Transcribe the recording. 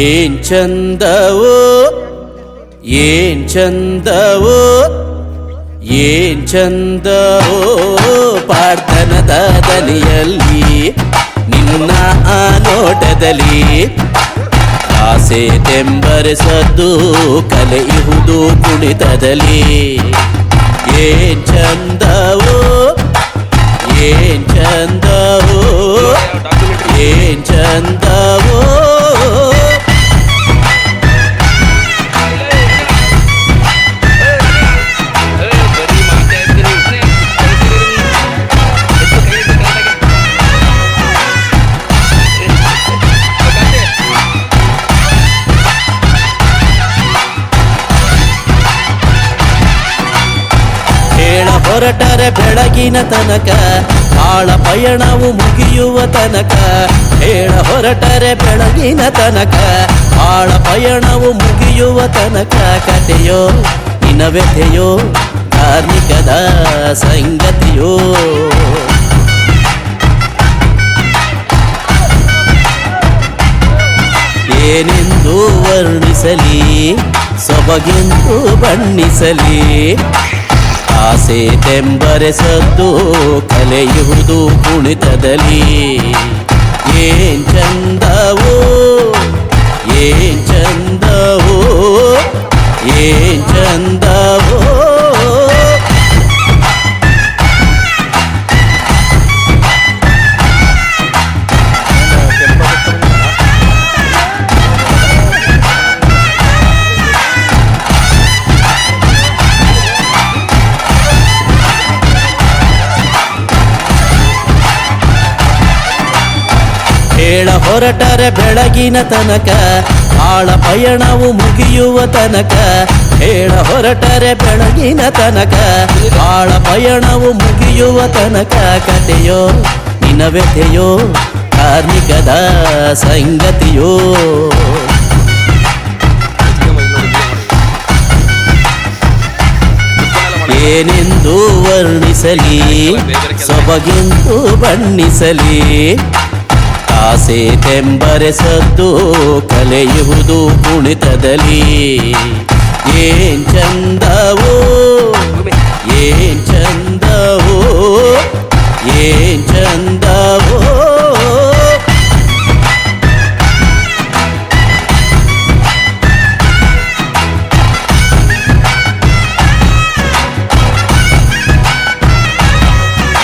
ಏನ್ ಚಂದವೋ ಏನ್ ಚಂದವೋ ಏನ್ ಚಂದವೋ ಪಾರ್ಥನದ ದನಿಯಲ್ಲಿ ನಿನ್ನ ಆ ನೋಟದಲ್ಲಿ ಆಸೆ ತೆಂಬರಿಸದ್ದು ಕಲೆಯುವುದು ಕುಣಿತದಲ್ಲಿ ಏನ್ ಚಂದವೋ ಏನ್ ಚಂದವೋ ಏನ್ ಚಂದವೋ ಹೊರಟರೆ ಬೆಳಗಿನ ತನಕ ಆಳ ಪಯಣವು ಮುಗಿಯುವ ತನಕ ಹೇಳ ಹೊರಟರೆ ಬೆಳಗಿನ ತನಕ ಆಳ ಪಯಣವು ಮುಗಿಯುವ ತನಕ ಕಥೆಯೋ ಇನವ್ಯಥೆಯೋ ಧಾರ್ಮಿಕದ ಸಂಗತಿಯೋ ಏನೆಂದು ವರ್ಣಿಸಲಿ ಸೊಬಗೆಂದು ಬಣ್ಣಿಸಲಿ ಆಸೆ ತೆಂಬರೆಸದ್ದು ಕಲೆಯುವುದು ಕುಣಿತದಲ್ಲಿ ಏನ್ ಚಂದವೋ ಏನ್ ಚಂದವೋ ಏನ್ ಚಂದವೋ ಹೇಳ ಹೊರಟರೆ ಬೆಳಗಿನ ತನಕ ಆಳ ಪಯಣವು ಮುಗಿಯುವ ತನಕ ಹೇಳ ಹೊರಟರೆ ಬೆಳಗಿನ ತನಕ ಆಳ ಪಯಣವು ಮುಗಿಯುವ ತನಕ ಕಥೆಯೋ ಇನವ್ಯಥೆಯೋ ಧಾರ್ಮಿಕದ ಸಂಗತಿಯೋ ಏನೆಂದು ವರ್ಣಿಸಲಿ ಸೊಬಗೆಂದು ಬಣ್ಣಿಸಲಿ ಆಸೆ ತೆಂಬರೆಸದ್ದು ಕಲೆಯುವುದು ಕುಣಿತದಲ್ಲಿ ಏನ್ ಚಂದವೋ ಏನ್ ಚಂದವೋ ಏನ್ ಚಂದವೋ